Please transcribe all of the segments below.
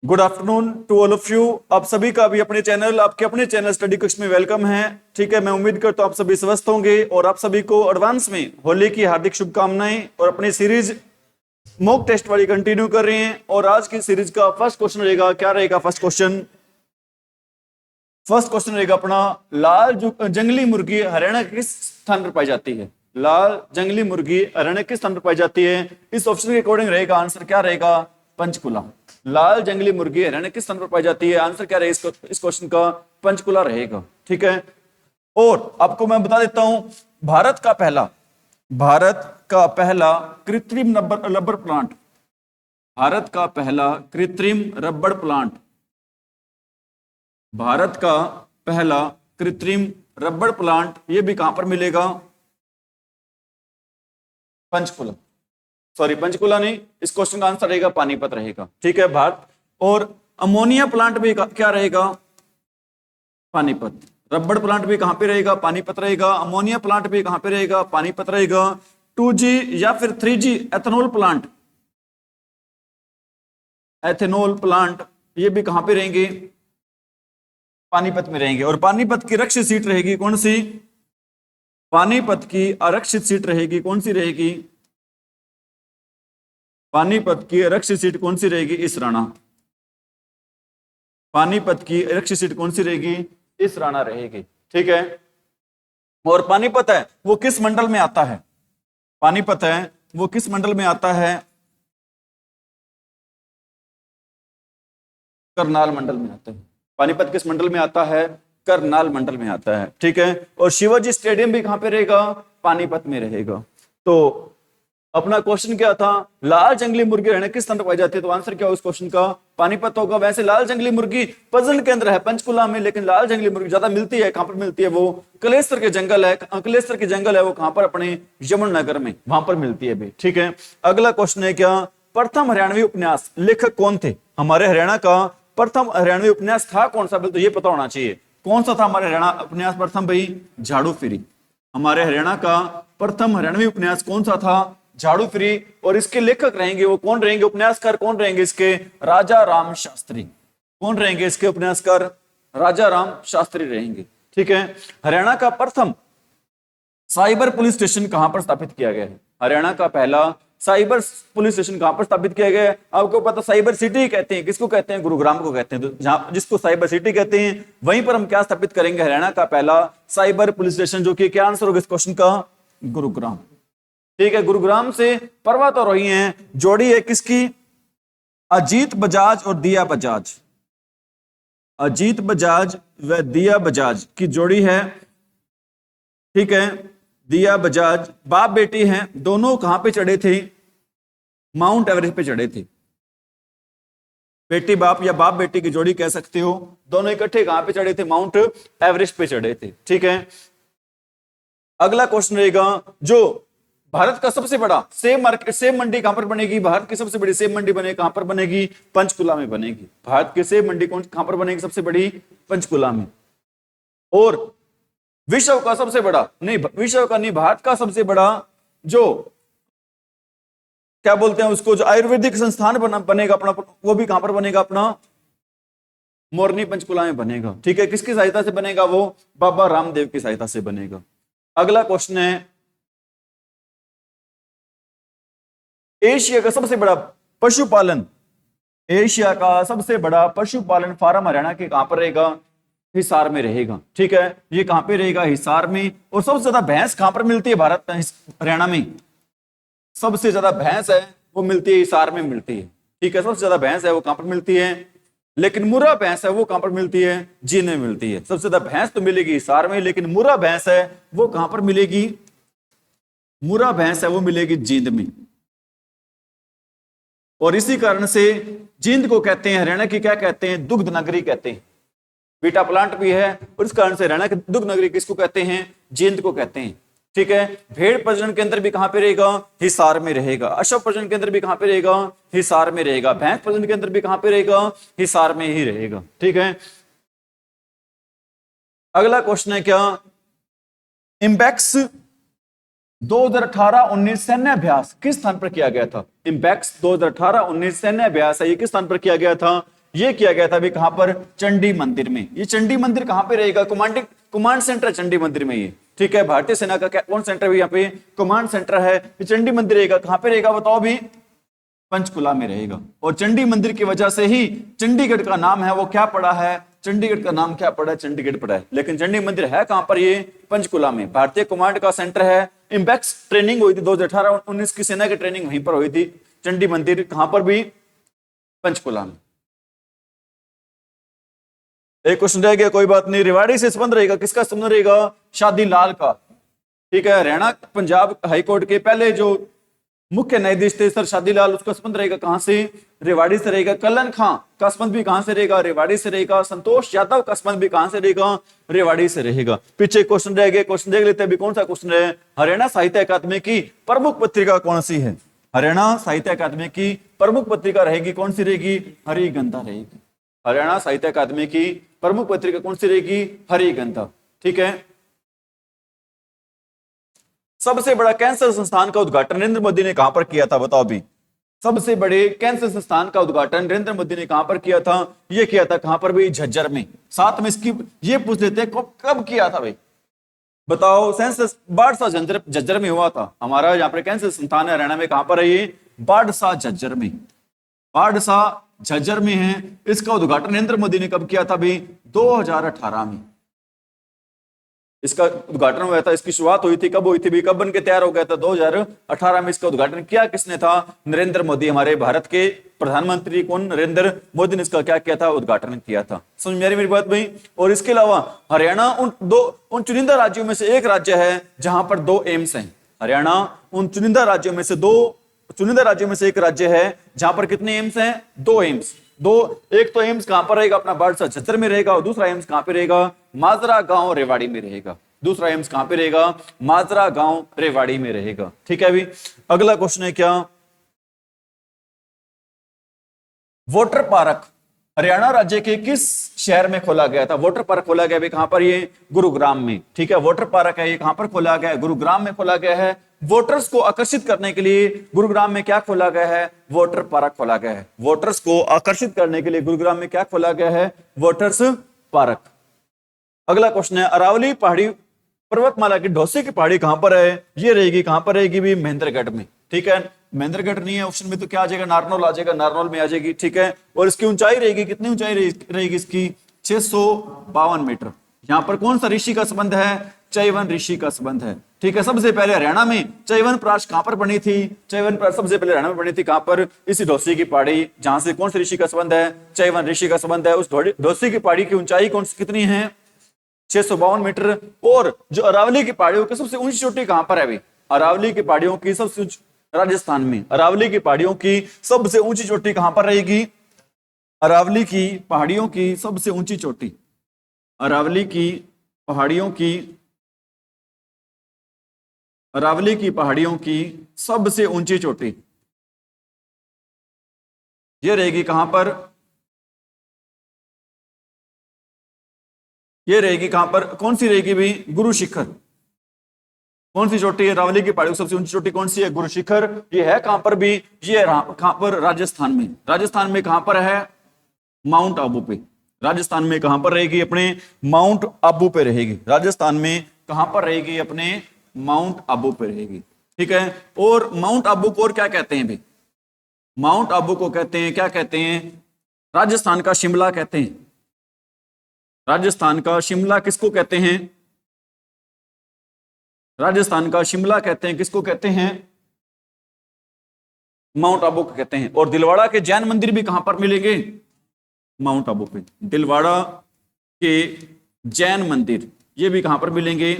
Good afternoon to all of you. आप सभी का भी आपके अपने चैनल स्टडी कुछ में वेलकम है। ठीक है, मैं उम्मीद करता हूं आप सभी स्वस्थ होंगे और आप सभी को एडवांस में होली की हार्दिक शुभकामनाएं। और अपनी सीरीज मॉक टेस्ट वाली कंटिन्यू कर रहे हैं और आज की सीरीज का फर्स्ट क्वेश्चन रहेगा, क्या रहेगा फर्स्ट क्वेश्चन रहेगा अपना, लाल जंगली मुर्गी हरियाणा के किस स्थान पर पाई जाती है? लाल जंगली मुर्गी हरियाणा किस स्थान पर पाई जाती है? इस ऑप्शन के अकॉर्डिंग रहेगा आंसर क्या रहेगा? पंचकुला। लाल जंगली मुर्गी हरियाणा किस स्थान पर पाई जाती है? आंसर क्या रहेगा इस क्वेश्चन का? पंचकुला रहेगा। ठीक है, और आपको मैं बता देता हूं, भारत का पहला कृत्रिम रबर प्लांट, भारत का पहला कृत्रिम रबड़ प्लांट, भारत का पहला कृत्रिम रबड़ प्लांट, ये भी कहां पर मिलेगा? पंचकुला। सॉरी, पंचकुला नहीं, इस क्वेश्चन का आंसर रहेगा पानीपत रहेगा। ठीक है, भारत। और अमोनिया प्लांट भी क्या रहेगा? पानीपत। रबड़ प्लांट भी कहां पे रहेगा? पानीपत रहेगा। अमोनिया प्लांट भी कहां पे रहेगा? पानीपत रहेगा। 2G या फिर 3G ethanol plant, ethanol plant, ये भी कहां पे रहेंगे? पानीपत में रहेंगे। और पानीपत की आरक्षित सीट रहेगी कौन सी? पानीपत की आरक्षित सीट रहेगी कौन सी रहेगी? पानीपत की आरक्षित सीट कौन सी रहेगी? इसराना। पानीपत की आरक्षित सीट कौन सी रहेगी? इसराना रहेगी। ठीक है, और पानीपत है वो किस मंडल में आता है? पानीपत है वो किस मंडल में आता है? करनाल मंडल में आता है। पानीपत किस मंडल में आता है? करनाल मंडल में आता है। ठीक है, और शिवाजी स्टेडियम भी कहां पे रहेगा? पानीपत में रहेगा। तो अपना क्वेश्चन क्या था? लाल जंगली मुर्गी हरियाणा किस स्थान पर पाई जाती है? तो आंसर क्या होगा उस क्वेश्चन का? पानीपत होगा। वैसे लाल जंगली मुर्गी प्रजनन केंद्र है पंचकुला में, लेकिन लाल जंगली मुर्गी ज्यादा मिलती है कहां पर मिलती है? वो कलेश्वर के जंगल है, कलेश्वर के जंगल है वो कहां पर? अपने यमुनानगर में, वहां पर मिलती है भी। ठीक है, अगला क्वेश्चन है क्या, प्रथम हरियाणवी उपन्यास लेखक कौन थे? हमारे हरियाणा का प्रथम हरियाणवी उपन्यास था कौन सा? तो ये पता होना चाहिए कौन सा था हमारे हरियाणा उपन्यास प्रथम? भाई झाड़ू फिरी। हमारे हरियाणा का प्रथम हरियाणवी उपन्यास कौन सा था? झाड़ू फिरी। और इसके लेखक रहेंगे वो कौन रहेंगे? उपन्यासकार कौन रहेंगे इसके? राजा राम शास्त्री। कौन रहेंगे इसके उपन्यासकार? राजा राम शास्त्री रहेंगे। ठीक है, हरियाणा का प्रथम साइबर पुलिस स्टेशन कहां पर स्थापित किया गया है? हरियाणा का पहला साइबर पुलिस स्टेशन कहां पर स्थापित किया गया है? आपको पता, साइबर सिटी कहते हैं, किसको कहते हैं? गुरुग्राम को कहते हैं। तो जहां जिसको साइबर सिटी कहते हैं वहीं पर हम क्या स्थापित करेंगे? हरियाणा का पहला साइबर पुलिस स्टेशन, जो कि क्या आंसर होगा इस क्वेश्चन का? गुरुग्राम। ठीक है, गुरुग्राम से पर्वतारोही हैं, जोड़ी है किसकी? अजीत बजाज और दिया बजाज। अजीत बजाज व दिया बजाज की जोड़ी है। ठीक है, दिया बजाज बाप बेटी हैं, दोनों कहां पे चढ़े थे? माउंट एवरेस्ट पे चढ़े थे। बेटी बाप या बाप बेटी की जोड़ी कह सकते हो। दोनों इकट्ठे कहां पे चढ़े थे? माउंट एवरेस्ट पे चढ़े थे। ठीक है, अगला क्वेश्चन रहेगा, जो भारत का सबसे बड़ा सेब मार्केट, सेब मंडी कहां पर बनेगी? भारत की सबसे बड़ी सेब मंडी बने कहां पर बनेगी? पंचकुला में बनेगी। भारत की सेब मंडी कहां पर बनेगी सबसे बड़ी? पंचकुला में। और विश्व का सबसे बड़ा, नहीं विश्व का नहीं, भारत का सबसे बड़ा जो क्या बोलते हैं उसको, जो आयुर्वेदिक संस्थान बनेगा अपना, वो भी कहां पर बनेगा? अपना मोरनी पंचकुला में बनेगा। ठीक है, किसकी सहायता से बनेगा? वो बाबा रामदेव की सहायता से बनेगा। अगला क्वेश्चन है, एशिया का सबसे बड़ा पशुपालन, एशिया का सबसे बड़ा पशुपालन फार्म हरियाणा के कहां पर रहेगा? हिसार में रहेगा। ठीक है, ये कहां पे रहेगा? हिसार में। और सबसे ज्यादा भैंस कहां पर मिलती है भारत हरियाणा में? सबसे ज्यादा भैंस है वो मिलती है हिसार में मिलती है। ठीक है, सबसे ज्यादा भैंस है वो कहां पर मिलती है? लेकिन मुर्रा भैंस है वो कहां पर मिलती है? जींद में मिलती है। सबसे ज्यादा भैंस तो मिलेगी हिसार में, लेकिन मुर्रा भैंस है वो कहां पर मिलेगी? मुर्रा भैंस है वो मिलेगी जींद में। और इसी कारण से जींद को कहते हैं, हरियाणा की क्या कहते हैं? दुग्ध नगरी कहते हैं। बीटा प्लांट भी है और इस कारण से हरियाणा की दुग्ध नगरी किसको कहते हैं? जींद को कहते हैं। ठीक है, भेड़ प्रजनन केंद्र भी कहां पे रहेगा? हिसार में रहेगा। अश्व प्रजनन केंद्र भी कहां पे रहेगा? हिसार में रहेगा। भैंस प्रजनन केंद्र भी कहां पे रहेगा? हिसार में ही रहेगा। ठीक है, अगला क्वेश्चन है क्या, इंपेक्स 2018-19 सैन्य अभ्यास किस स्थान पर किया गया था? इंपेक्स 2018-19 सैन्य अभ्यास है, ये किस स्थान पर किया गया था? ये किया गया था अभी कहां पर, चंडी मंदिर में। ये चंडी मंदिर कहां पे रहेगा, कमांड सेंटर चंडी मंदिर में ये, ठीक है। भारतीय सेना का कौन सेंटर है यहाँ पे, कमांड सेंटर है। ये चंडी मंदिर रहेगा, कहां पे रहेगा बताओ भी, पंचकुला में रहेगा। और चंडी मंदिर की वजह से ही चंडीगढ़ का नाम है वो क्या पड़ा है, चंडीगढ़ का नाम क्या पड़ा है, चंडीगढ़ पड़ा है। लेकिन चंडी मंदिर है कहां पर, ये पंचकुला में। भारतीय कमांड का सेंटर है। इंपेक्स ट्रेनिंग हुई थी 2018-19 की, सेना की ट्रेनिंग वहीं पर हुई थी। चंडी मंदिर कहां पर भी, पंचकुला में। एक क्वेश्चन रह गया, कोई बात नहीं। रेवाड़ी से संबंध रहेगा, किसका संबंध रहेगा, शादी लाल का, ठीक है। हरियाणा पंजाब हाईकोर्ट के पहले जो मुख्य न्यायाधीश थे सर शादीलाल, उसका संबंध रहेगा कहां से, रेवाड़ी से रहेगा। कल्लन खां का संबंध भी कहां से रहेगा, रेवाड़ी से रहेगा। संतोष यादव का संबंध भी कहां से रहेगा, रेवाड़ी से रहेगा। पीछे क्वेश्चन रह गए, क्वेश्चन देख लेते हैं अभी। कौन सा क्वेश्चन है, हरियाणा साहित्य अकादमी की प्रमुख पत्रिका कौन सी है, हरियाणा साहित्य अकादमी की प्रमुख पत्रिका रहेगी, कौन सी रहेगी, हरिगंधा रहेगी। हरियाणा साहित्य अकादमी की प्रमुख पत्रिका कौन सी रहेगी, हरिगंधा, ठीक है। सबसे बड़ा कैंसर संस्थान का उद्घाटन नरेंद्र मोदी ने कहां पर किया था बताओ भी। सबसे बड़े कैंसर संस्थान का उद्घाटन नरेंद्र मोदी ने कहां पर किया था, यह किया था कहां पर भी, झज्जर में। साथ में इसकी ये पूछ लेते हैं कब किया था भाई, बताओ। सेंसस बाढ़सा झज्जर में हुआ था। हमारा यहाँ पर कैंसर संस्थान है हरियाणा में, कहां पर है ये, बाढ़सा झज्जर में, बाढ़सा झज्जर में है। इसका उद्घाटन नरेंद्र मोदी ने कब किया था भाई, 2018 में इसका उद्घाटन हुआ था। इसकी शुरुआत हुई थी, कब हुई थी भी, कब बन के तैयार हो गया था, 2018 में। इसका उद्घाटन किया किसने था, नरेंद्र मोदी, हमारे भारत के प्रधानमंत्री कौन, नरेंद्र मोदी ने इसका क्या किया था, उद्घाटन किया था। समझ में आ रही मेरी बात भाई। और इसके अलावा हरियाणा उन चुनिंदा राज्यों में से एक राज्य है जहां पर 2 एम्स हैं। हरियाणा उन चुनिंदा राज्यों में से एक राज्य है जहां पर कितने एम्स हैं, 2 एम्स। एक तो एम्स कहां पर रहेगा, अपना बाढ़सा झज्जर में रहेगा, और दूसरा एम्स कहां पे रहेगा, माजरा गांव रेवाड़ी में रहेगा। दूसरा एम्स कहां पे रहेगा, माजरा गांव रेवाड़ी में रहेगा, ठीक है। अभी अगला क्वेश्चन है क्या, वाटर पार्क हरियाणा राज्य के किस शहर में खोला गया था। वाटर पार्क खोला गया कहां पर, ये गुरुग्राम में, ठीक है। वाटर पार्क है ये कहां पर खोला गया है, गुरुग्राम में खोला गया है। वोटर्स को आकर्षित करने के लिए गुरुग्राम में क्या खोला गया है, वाटर पार्क खोला गया है। वोटर्स को आकर्षित करने के लिए गुरुग्राम में क्या खोला गया है, वाटर्स पार्क। अगला क्वेश्चन है, अरावली पहाड़ी पर्वतमाला की ढोसी की पहाड़ी कहां पर है, ये रहेगी कहां पर रहेगी भी, महेंद्रगढ़ में, ठीक है। महेंद्रगढ़ नहीं है ऑप्शन में तो क्या आ जाएगा, नारनौल आ जाएगा, नारनौल में आ जाएगी, ठीक है। और इसकी ऊंचाई रहेगी, कितनी ऊंचाई रहेगी इसकी, 652 मीटर। यहां पर कौन सा ऋषि का संबंध है, चैवन ऋषि का संबंध है, ठीक है। सबसे पहले हरियाणा में चैवन प्राश कहां पर बनी थी, चैवन प्राश सबसे पहले हरियाणा में बनी थी, कहां पर, इसी ढोसी की पहाड़ी, जहां से कौन से ऋषि का संबंध है, चैवन ऋषि का संबंध है। उस ढोसी की पहाड़ी की ऊंचाई कितनी है, 652 मीटर। और जो अरावली की पहाड़ियों की सबसे ऊंची चोटी कहां पर है भाई, अरावली की पहाड़ियों की सबसे राजस्थान में। अरावली की पहाड़ियों की सबसे ऊंची चोटी कहां पर रहेगी, अरावली की पहाड़ियों की सबसे ऊंची चोटी, अरावली की पहाड़ियों की, अरावली की पहाड़ियों की सबसे ऊंची चोटी ये रहेगी कहां पर, ये रहेगी कहां पर, कौन सी रहेगी भी, गुरु शिखर। कौन सी चोटी है, अरावली की पहाड़ियों की सबसे ऊंची चोटी कौन सी है, गुरु शिखर। ये है कहां पर भी, ये कहां पर, राजस्थान में। राजस्थान में कहां पर है, माउंट आबू पे। राजस्थान में कहां पर रहेगी, अपने माउंट आबू पे रहेगी। राजस्थान में कहां पर रहेगी, अपने माउंट आबू पे रहेगी, ठीक है। और माउंट आबू को और क्या कहते हैं भाई, माउंट आबू को कहते हैं, क्या कहते हैं, राजस्थान का शिमला कहते हैं। राजस्थान का शिमला किसको कहते हैं, राजस्थान का शिमला कहते हैं, किसको कहते हैं, माउंट आबू को कहते हैं। और दिलवाड़ा के जैन मंदिर भी कहां पर मिलेंगे, माउंट आबू पे। दिलवाड़ा के जैन मंदिर ये भी कहां पर मिलेंगे,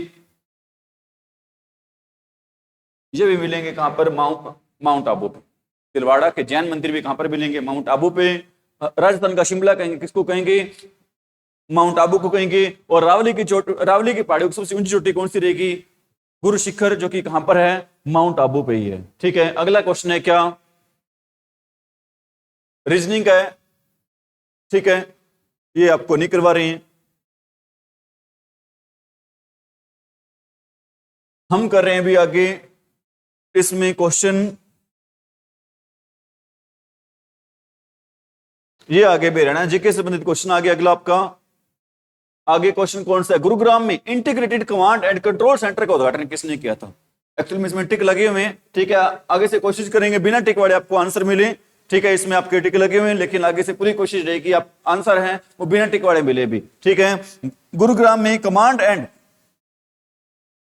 ये भी मिलेंगे कहां पर, माउंट आबू पे। दिलवाड़ा के जैन मंदिर भी कहां पर मिलेंगे, माउंट आबू पे। राजस्थान का शिमला कहेंगे, किसको कहेंगे, माउंट आबू को कहेंगे। और रावली की पहाड़ियों की सबसे ऊंची चोटी कौन सी रहेगी, गुरु शिखर, जो कि कहां पर है, माउंट आबू पे ही है, ठीक है। अगला क्वेश्चन है क्या, रीजनिंग का है, ठीक है। ये आपको नहीं करवा रहे हैं, हम कर रहे हैं भी आगे। इसमें क्वेश्चन ये आगे भी रहना है, जीके से संबंधित क्वेश्चन आगे अगला आपका। आगे क्वेश्चन कौन सा है? गुरुग्राम में integrated command and control centre का उद्घाटन किसने किया था? एक्चुअली में इसमें टिक लगे हुए हैं, ठीक है। आगे से कोशिश करेंगे बिना टिक वाले आपको आंसर मिले, ठीक है। इसमें आपके टिक लगे हुए हैं, लेकिन आगे से पूरी कोशिश रहेगी आप आंसर है वो बिना टिक वाले मिले भी, ठीक है। गुरुग्राम में command and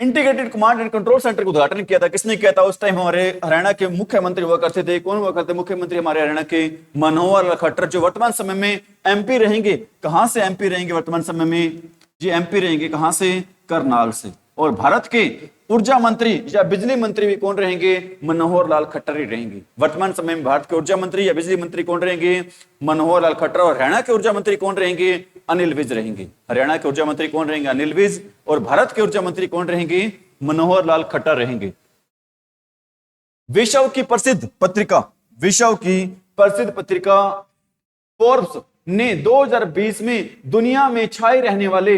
integrated command and control centre का उद्घाटन किया था, किसने किया था? उस टाइम हमारे हरियाणा के मुख्यमंत्री हुआ करते थे। कौन हुआ करते? मुख्यमंत्री हमारे हरियाणा के मनोहर लाल खट्टर, जो वर्तमान समय में एमपी रहेंगे। कहां से एमपी रहेंगे वर्तमान समय में? जी एमपी रहेंगे कहां से? करनाल से। और भारत के ऊर्जा मंत्री या बिजली मंत्री भी कौन रहेंगे? मनोहर लाल खट्टर ही रहेंगे। वर्तमान समय में भारत के ऊर्जा मंत्री या बिजली मंत्री कौन रहेंगे? मनोहर लाल खट्टर। और हरियाणा के ऊर्जा मंत्री कौन रहेंगे? अनिल विज रहेंगे। हरियाणा के ऊर्जा मंत्री कौन रहेंगे? अनिल विज। और भारत के ऊर्जा मंत्री कौन रहेंगे? मनोहर लाल खट्टर रहेंगे। विश्व की प्रसिद्ध पत्रिका फोर्ब्स ने 2020 में दुनिया में छाए रहने वाले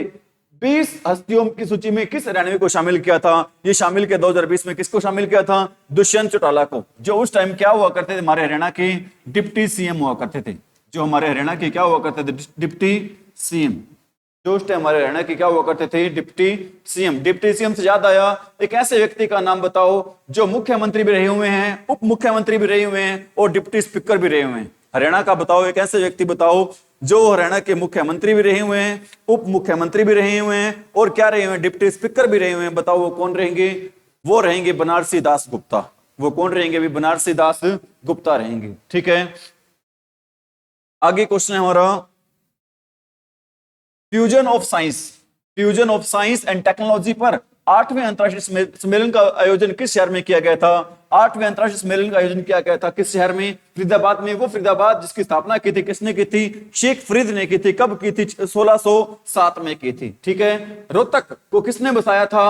20 हस्तियों की सूची में किस हरियाणवी को शामिल किया था? ये शामिल किया 2020 में, किसको शामिल किया था? दुष्यंत चौटाला को, जो उस टाइम क्या हुआ करते थे? हमारे हरियाणा के डिप्टी सीएम हुआ करते थे। जो हमारे हरियाणा के क्या हुआ करते थे? Deputy CM. जो उस टाइम हमारे हरियाणा के क्या हुआ करते थे? Deputy CM. डिप्टी सीएम से याद आया, एक ऐसे व्यक्ति का नाम बताओ जो मुख्यमंत्री भी रहे हुए हैं, उप मुख्यमंत्री भी रहे हुए हैं और डिप्टी स्पीकर भी रहे हुए हैं। हरियाणा का बताओ, एक ऐसे व्यक्ति बताओ जो हरियाणा के मुख्यमंत्री भी रहे हुए हैं, उप मुख्यमंत्री भी रहे हुए हैं और क्या रहे हुए हैं? डिप्टी स्पीकर भी रहे हुए हैं। बताओ वो कौन रहेंगे? वो रहेंगे बनारसी दास गुप्ता। वो कौन रहेंगे? भी बनारसी दास गुप्ता रहेंगे, ठीक है। आगे क्वेश्चन है हमारा fusion of science and technology पर 8वें अंतर्राष्ट्रीय सम्मेलन का आयोजन किस शहर में किया गया था? 8वें अंतर्राष्ट्रीय सम्मेलन का आयोजन किया गया था किस शहर में? फरीदाबाद में। वो फरीदाबाद जिसकी स्थापना की थी किसने की थी? शेख फरीद ने की थी। कब की थी? 1607 में की थी, ठीक है। रोहतक को किसने बसाया था?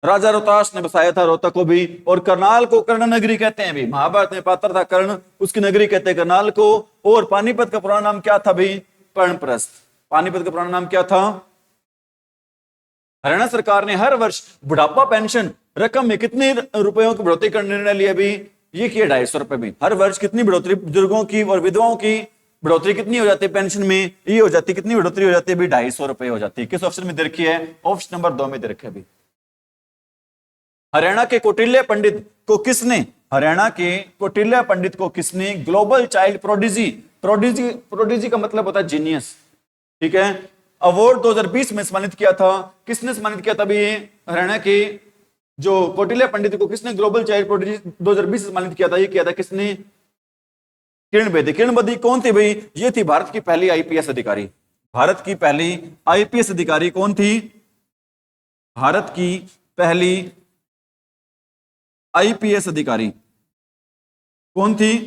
राजा रोहतास ने बसाया था रोहतक को भी। और करनाल को कर्ण नगरी कहते हैं भी। महाभारत में पात्र था कर्ण, उसकी नगरी कहते हैं करनाल को। और पानीपत का पुराना नाम क्या था भाई? पर्णप्रस्थ। पानीपत का पुराना नाम क्या था? हरियाणा सरकार ने हर वर्ष बुढ़ापा पेंशन रकम में कितने रुपयों की बढ़ोतरी करने निर्णय लिया भी? ये किया 250 रुपए में। हर वर्ष कितनी बढ़ोतरी बुजुर्गों की और विधवाओं की बढ़ोतरी कितनी हो जाती है पेंशन में? ये हो जाती है, कितनी बढ़ोतरी हो जाती है भी? 250 रुपए हो जाती है। किस ऑप्शन में दे रखी है? ऑप्शन नंबर 2 में दे रखा है भी। हरियाणा के कौटिल्य पंडित को किसने ग्लोबल चाइल्ड प्रोडिजी का मतलब होता है जीनियस, ठीक है, अवार्ड 2020 में सम्मानित किया था? किसने सम्मानित किया था भी? हरियाणा के जो कौटिल्य पंडित को किसने ग्लोबल चाइल्ड प्रोडिजी 2020 में सम्मानित किया था? ये किया था किसने? किरण बेदी। किरण बेदी कौन थी भाई? ये थी भारत की पहली आईपीएस अधिकारी। भारत की पहली आईपीएस अधिकारी कौन थी? भारत की पहली आईपीएस अधिकारी कौन थी?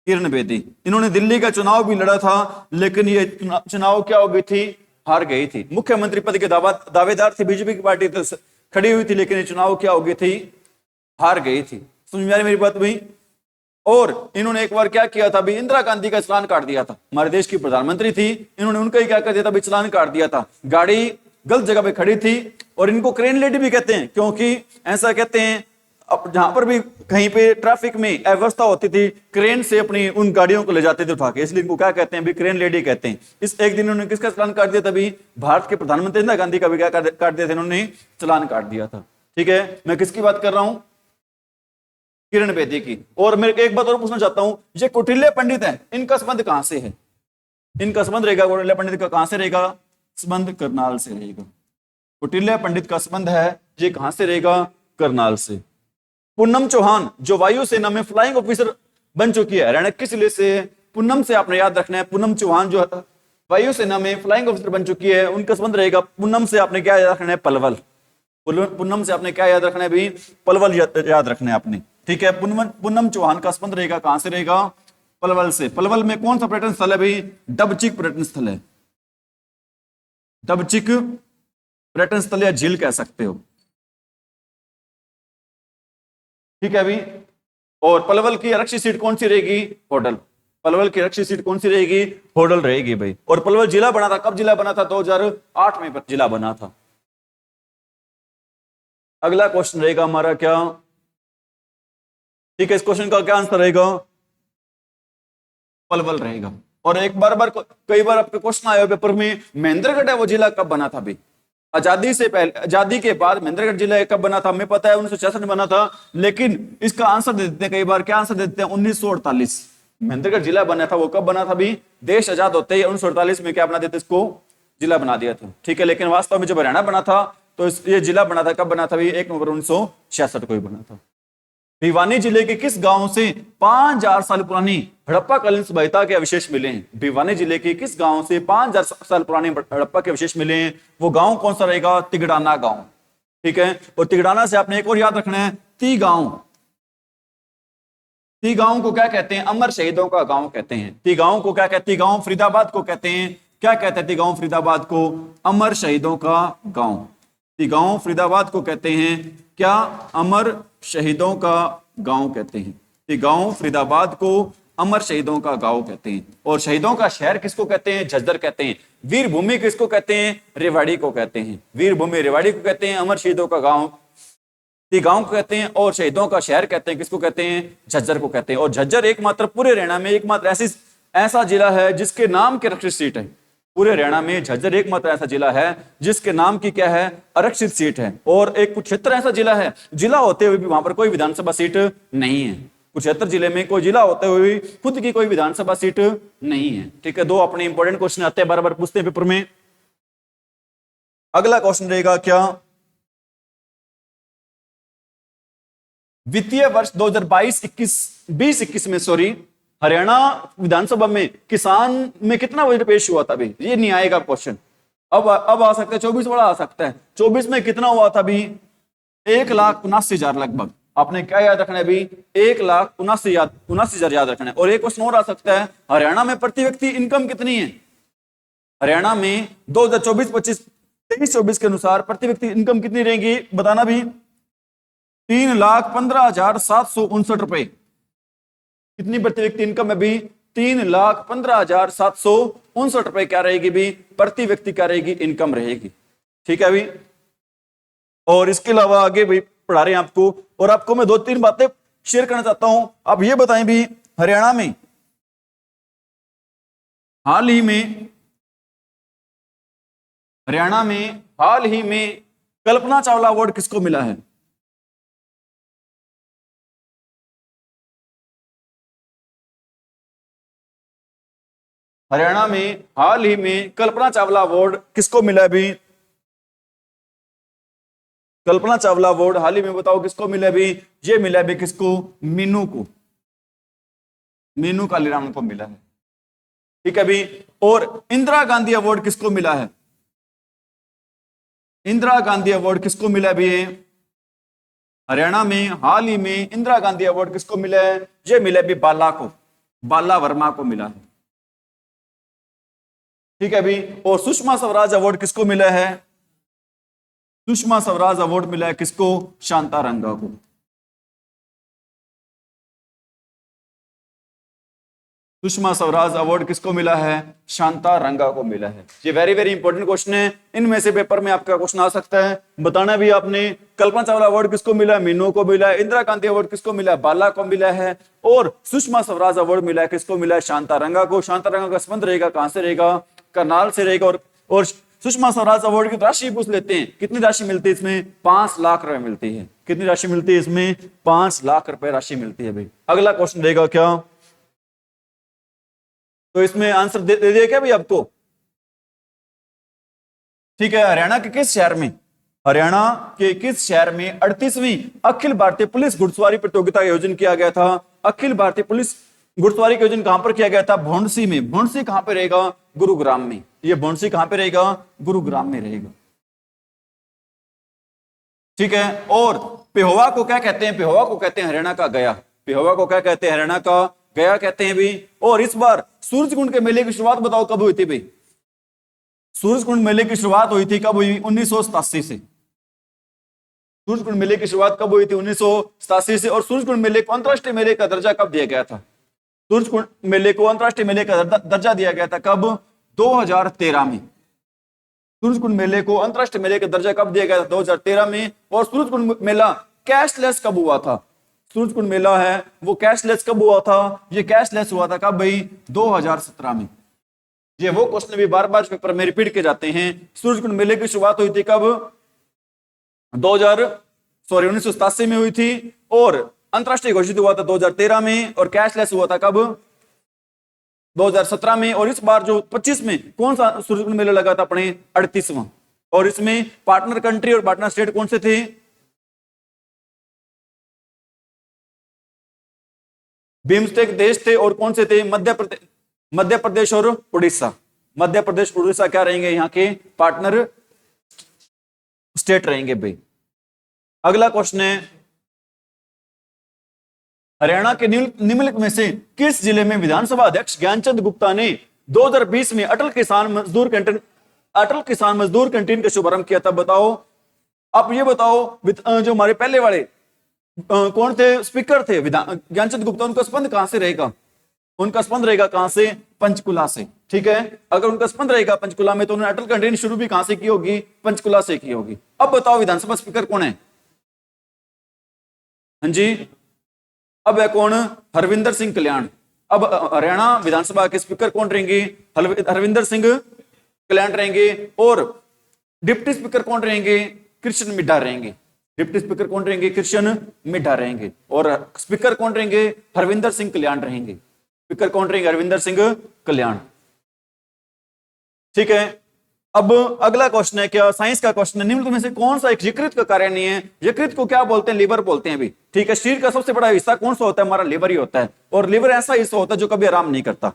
किरण बेदी। इन्होंने दिल्ली का चुनाव भी लड़ा था, लेकिन ये चुनाव क्या हो गई थी? हार गई थी। मुख्यमंत्री पद के दावेदार थे, बीजेपी की पार्टी तो खड़ी हुई थी, लेकिन ये चुनाव क्या हो गई थी? हार गई थी। समझ में आ रही मेरी बात भाई? और इन्होंने एक बार क्या किया था भी? इंदिरा गांधी का चालान काट दिया था। हमारे देश की प्रधानमंत्री थी, इन्होंने उनका ही क्या कर दिया था भी? चालान काट दिया था। गाड़ी गलत जगह पे खड़ी थी और इनको क्रेन लेडी भी कहते हैं, क्योंकि ऐसा कहते हैं अब जहां पर भी कहीं पे ट्रैफिक में अव्यवस्था होती थी, क्रेन से अपनी उन गाड़ियों को ले जाते थे उठा के, इसलिए इनको क्या कहते हैं भी? क्रेन लेडी कहते हैं। इस एक दिन उन्होंने किसका चालान काट दिया था भी? भारत के प्रधानमंत्री इंदिरा गांधी का भी क्या काट दिया था? इन्होंने चालान काट दिया था, ठीक है। मैं किसकी बात कर रहा हूं? किरण बेदी की। और मैं एक बात और पूछना चाहता हूं, ये कौटिल्य पंडित है, इनका संबंध कहां से है? इनका संबंध रहेगा कौटिल्य पंडित का कहां से रहेगा? संबंध करनाल से रहेगा। कौटिल्य पंडित का संबंध है ये कहां से रहेगा? करनाल से। पूनम चौहान जो वायुसेना में फ्लाइंग ऑफिसर बन चुकी है, हरियाणा किस जिले से? पूनम से आपने याद रखना है। पूनम चौहान जो वायुसेना में फ्लाइंग ऑफिसर बन चुकी है, उनका संबंध रहेगा पूनम से। आपने क्या याद रखना है? पलवल। पूनम से आपने क्या याद रखना है भी? पलवल याद रखना है आपने, ठीक है। पूनम चौहान का संबंध रहेगा कहां से रहेगा? पलवल से। पलवल में कौन सा पर्यटन स्थल है भाई? डबचिक पर्यटन स्थल है। डबचिक पर्यटन स्थल या झील कह सकते हो, ठीक है अभी। और पलवल की आरक्षित सीट कौन सी रहेगी? होडल। पलवल की आरक्षित सीट कौन सी रहेगी? होडल रहेगी भाई। और पलवल जिला बना था, कब जिला बना था? 2008 में जिला बना था। अगला क्वेश्चन रहेगा हमारा क्या? ठीक है, इस क्वेश्चन का क्या आंसर रहेगा? पलवल रहेगा। और एक बार कई बार आपके क्वेश्चन आए पेपर में, महेंद्रगढ़ है वो जिला कब बना था भाई? आजादी से पहले, आजादी के बाद महेंद्रगढ़ जिला कब बना था? हमें पता है 1966 में बना था, लेकिन इसका आंसर दे देते हैं कई बार। क्या आंसर देते हैं? 1948 महेंद्रगढ़ जिला बना था। वो कब बना था भी? देश आजाद होते ही 1948 में क्या बना देते इसको? जिला बना दिया था। ठीक है, लेकिन वास्तव में जब हरियाणा बना था तो ये जिला बना था, कब बना था भी? 1 नवंबर 1966 को ही बना था। भिवानी जिले के किस गांव से 5000 साल पुरानी हड़प्पा कालीन सभ्यता के अवशेष मिले हैं? भिवानी जिले के किस गांव से 5000 साल पुराने हड़प्पा के अवशेष मिले हैं? वो गांव कौन सा रहेगा? तिगड़ाना गांव। ठीक है, और तिगड़ाना से आपने एक और याद रखना है, ती गांव। ती गांव को क्या कहते हैं? अमर शहीदों का गांव कहते हैं। ती गांव को क्या कहते हैं? गांव फरीदाबाद को कहते हैं। क्या कहते हैं ती गांव फरीदाबाद को? अमर शहीदों का गांव। ती गांव फरीदाबाद को कहते हैं क्या? अमर शहीदों का गांव कहते हैं। ती गांव फरीदाबाद को अमर शहीदों का गांव कहते हैं। और शहीदों का शहर किसको कहते हैं? झज्जर कहते हैं। वीर भूमि किसको कहते हैं? रेवाड़ी को कहते हैं। वीर भूमि रेवाड़ी को कहते हैं। अमर शहीदों का गांव ती गांव को कहते हैं। और शहीदों का शहर कहते हैं किसको कहते हैं? झज्जर को कहते हैं। और झज्जर एकमात्र पूरे हरियाणा में एकमात्र ऐसा जिला है जिसके नाम की आरक्षित सीट है। पूरे हरियाणा में झज्जर एकमात्र ऐसा जिला है जिसके नाम की क्या है? आरक्षित सीट है। और एक कुरुक्षेत्र ऐसा जिला है, जिला होते हुए भी वहां पर कोई विधानसभा सीट नहीं है। कुरुक्षेत्र जिले में कोई जिला होते हुए खुद की कोई विधानसभा सीट नहीं है। ठीक है, 2 अपने इंपॉर्टेंट क्वेश्चन आते हैं, बार बार पूछते हैं पेपर में। अगला क्वेश्चन रहेगा क्या? वित्तीय वर्ष 2022-21 में हरियाणा विधानसभा में किसान में कितना बजट पेश हुआ था भी? ये नहीं आएगा क्वेश्चन। अब आ सकता है 24 वाला आ सकता है। 24 में कितना हुआ था भी? 1,79,000 लगभग। आपने क्या याद रखना है भी? 1,79,000 याद रखना है। और एक क्वेश्चन और आ सकता है, हरियाणा में प्रति व्यक्ति इनकम कितनी है? हरियाणा में 2024-25 23-24 के अनुसार प्रति व्यक्ति इनकम कितनी रहेगी बताना भी? 3,15,759 रुपए। कितनी प्रति व्यक्ति इनकम है भी? 3,15,759 रुपए क्या रहेगी भी? प्रति व्यक्ति क्या रहेगी? इनकम रहेगी। ठीक है भी। और इसके अलावा आगे भी पढ़ा रहे हैं आपको, और आपको मैं 2-3 बातें शेयर करना चाहता हूं। आप ये बताएं भी, हरियाणा में हाल ही में कल्पना चावला अवार्ड किसको मिला है? हरियाणा में हाल ही में कल्पना चावला अवार्ड किसको मिला है भी? कल्पना चावला अवार्ड हाल ही में बताओ किसको मिला है भी? ये मिला है भी किसको? मीनू को। मीनू कालीराम को मिला है। ठीक है भी। और इंदिरा गांधी अवार्ड किसको मिला है? इंदिरा गांधी अवार्ड किसको मिला भी? हरियाणा में हाल ही में इंदिरा गांधी अवार्ड किसको मिला है? ये मिला भी बाला को, बाला वर्मा को मिला है। ठीक है भी। और सुषमा स्वराज अवार्ड किसको मिला है? सुषमा स्वराज अवार्ड मिला है किसको? शांता रंगा को। सुषमा स्वराज अवार्ड किसको मिला है? शांता रंगा को मिला है। ये वेरी वेरी इंपॉर्टेंट क्वेश्चन है। इनमें से पेपर में आपका क्वेश्चन आ सकता है। बताना भी आपने, कल्पना चावला अवार्ड किसको मिला है? मीनू को मिला है। इंदिरा गांधी अवार्ड किसको मिला है? बाला को मिला है। और सुषमा स्वराज अवार्ड मिला है किसको? मिला है शांता रंगा को। शांता रंगा का संबंध रहेगा कहां से रहेगा? करनाल से रहेगा। और सुषमा स्वराज अवार्ड की राशि पूछ लेते हैं, कितनी राशि मिलती है इसमें? 5 लाख रुपए मिलती है। कितनी राशि मिलती है इसमें? 5 लाख रुपए राशि मिलती है भाई। अगला क्वेश्चन रहेगा क्या? तो इसमें आंसर दे दिया क्या भाई आपको? ठीक है, हरियाणा के किस शहर में, हरियाणा के किस शहर में 38वीं अखिल भारतीय पुलिस घुड़सवारी प्रतियोगिता का आयोजन किया गया था? अखिल भारतीय पुलिस घुड़सवारी का आयोजन कहां पर किया गया था? भौंडसी में। भौंडसी कहां पे रहेगा? गुरुग्राम में। ये भौंडसी कहां पे रहेगा? गुरुग्राम में रहेगा। ठीक है। और पेहोवा को क्या कहते हैं? पेहोवा को कहते हैं हरियाणा का गया। पेहोवा को क्या कहते हैं? हरियाणा का गया कहते हैं भी। और इस बार सूरजकुंड के मेले की शुरुआत बताओ कब हुई थी भाई? सूरजकुंड मेले की शुरुआत हुई थी कब हुई? 1987 से। सूरजकुंड मेले की शुरुआत कब हुई थी? 1987 से। और सूरजकुंड मेले को अंतरराष्ट्रीय मेले का दर्जा कब दिया गया था? सूरजकुंड मेले को अंतरराष्ट्रीय मेले का दर्जा दिया गया था कब? 2013 में। सूरजकुंड मेले को अंतरराष्ट्रीय मेले का दर्जा कब दिया गया था? 2013 में। और सूरजकुंड मेला कैशलेस कब हुआ था? सूरज कुंड मेला है वो कैशलेस कब हुआ था? ये कैशलेस हुआ था कब भाई? 2017 में। ये वो क्वेश्चन भी बार बार पेपर में रिपीट किए जाते हैं। सूरज कुंड मेले की शुरुआत हुई थी कब? 1987 में हुई थी, और अंतरराष्ट्रीय घोषित हुआ था 2013 में, और कैशलेस हुआ था कब? 2017 में। और इस बार जो 25 में कौन सा सूरज कुंड मेला लगा था? अपने 38वां। और इसमें पार्टनर कंट्री और पार्टनर स्टेट कौन से थे? बिम्स्टेक देश थे, और कौन से थे? मध्य प्रदेश और उड़ीसा। मध्य प्रदेश उड़ीसा क्या रहेंगे? यहाँ के पार्टनर स्टेट रहेंगे भाई। अगला क्वेश्चन है, हरियाणा के निम्नलिखित में से किस जिले में विधानसभा अध्यक्ष ज्ञानचंद गुप्ता ने 2020 में अटल किसान मजदूर कैंटीन का शुभारंभ किया था? बताओ। आप ये बताओ, जो हमारे पहले वाले कौन थे स्पीकर थे ज्ञानचंद गुप्ता, उनका संबंध कहां से रहेगा? उनका संबंध रहेगा कहां से? पंचकुला से। ठीक है, अगर उनका संबंध रहेगा पंचकुला में तो उन्होंने अटल कैंटीन शुरू भी कहां से की होगी? पंचकुला से की होगी। अब बताओ विधानसभा स्पीकर कौन है? हाँ जी, अब है कौन? हरविंदर सिंह कल्याण। अब हरियाणा विधानसभा के स्पीकर कौन रहेंगे? हरविंदर सिंह कल्याण रहेंगे। और डिप्टी स्पीकर कौन रहेंगे? कृष्ण मिड्ढा रहेंगे। डिप्टी स्पीकर कौन रहेंगे? कृष्ण मिड्ढा रहेंगे। और स्पीकर कौन रहेंगे? हरविंदर सिंह कल्याण रहेंगे। स्पीकर कौन रहेंगे? हरविंदर सिंह कल्याण। ठीक है, अब अगला क्वेश्चन है, क्या साइंस का क्वेश्चन है, निम्नलिखित में से कौन सा एक यकृत का कार्य नहीं है? यकृत को क्या बोलते हैं? लीवर बोलते हैं भी। ठीक है, शरीर का सबसे बड़ा हिस्सा कौन सा होता है? हमारा लीवर ही होता है। और लीवर ऐसा हिस्सा होता है जो कभी आराम नहीं करता।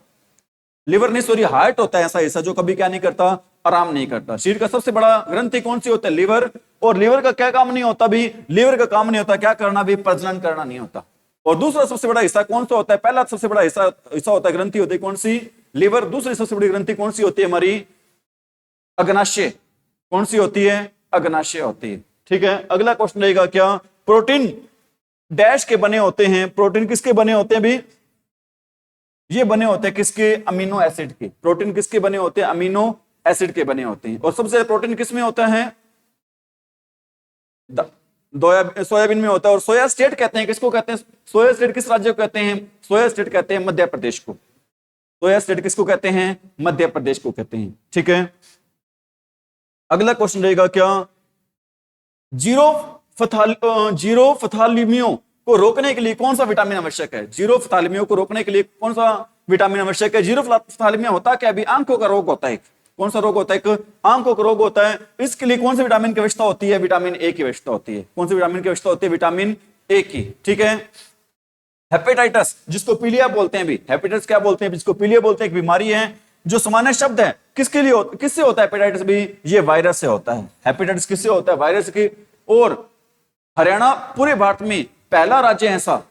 लिवर नहीं, सॉरी, हार्ट होता है ऐसा हिस्सा जो कभी क्या नहीं करता? आराम नहीं करता। शरीर का सबसे बड़ा ग्रंथि कौन सी होता है? लीवर। और लीवर का क्या काम नहीं होता भी? लीवर का काम नहीं होता क्या करना भी? प्रजनन करना नहीं होता। और दूसरा सबसे बड़ा हिस्सा कौन सा होता है? पहला सबसे बड़ा हिस्सा होता है, ग्रंथि होती है कौन सी? लीवर। दूसरी सबसे बड़ी ग्रंथि कौन सी होती है? हमारी अग्नाशय। कौन सी होती है? अग्नाशय होती है। ठीक है, अगला क्वेश्चन रहेगा, क्या प्रोटीन डैश के बने होते हैं? प्रोटीन किसके बने होते हैं भी? ये बने होते हैं किसके? अमीनो एसिड के। प्रोटीन किसके बने होते हैं? अमीनो एसिड के बने होते हैं। और सबसे ज्यादा प्रोटीन किस में होता है? सोयाबीन में होता है। और सोया स्टेट कहते हैं किसको? कहते हैं सोया स्टेट किस राज्य को कहते हैं? सोया स्टेट कहते हैं मध्य प्रदेश को। सोया स्टेट किसको कहते हैं? मध्य प्रदेश को कहते हैं। ठीक है, अगला क्वेश्चन रहेगा, क्या जीरोफथालिमियो को रोकने के लिए कौन सा विटामिन आवश्यक है? जीरोफथालिमियो को रोकने के लिए कौन सा विटामिन आवश्यक है? जीरोफथालिमिया होता क्या? अभी आंखों का रोग होता है। कौन सा रोग होता है? एक आंखों का रोग होता है। इसके लिए कौन से विटामिन की आवश्यकता होती है? विटामिन ए की आवश्यकता होती है। कौन से विटामिन की आवश्यकता होती है? विटामिन ए की। ठीक है, हेपेटाइटिस जिसको पीलिया बोलते हैं भी, हेपेटाइटिस क्या बोलते हैं? जिसको पीलिया बोलते हैं, एक बीमारी है जो सामान्य शब्द है। किसके लिए किससे होता है हेपेटाइटिस भी? ये वायरस से होता है। हेपेटाइटिस किससे होता है? वायरस की। और हरियाणा पूरे भारत में पहला राज्य ऐसा,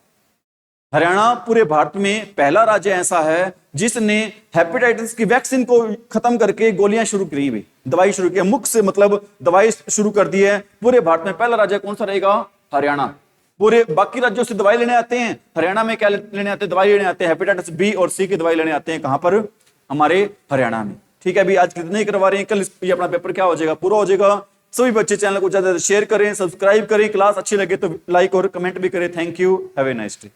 हरियाणा पूरे भारत में पहला राज्य ऐसा है जिसने हेपेटाइटिस की वैक्सीन को खत्म करके गोलियां शुरू की हुई, दवाई शुरू की, मुख से मतलब दवाई शुरू कर दी है। पूरे भारत में पहला राज्य कौन सा रहेगा? हरियाणा। पूरे बाकी राज्यों से दवाई लेने आते हैं, हरियाणा में क्या लेने आते हैं? दवाई लेने आते हैं। हेपेटाइटिस बी और सी की दवाई लेने आते हैं। कहां पर? हमारे हरियाणा में। ठीक है, अभी आज कितने ही करवा रहे हैं, कल ये अपना पेपर क्या हो जाएगा? पूरा हो जाएगा। सभी बच्चे चैनल को ज्यादा शेयर करें, सब्सक्राइब करें। क्लास अच्छी लगे तो लाइक और कमेंट भी करें। Thank you, have a nice day.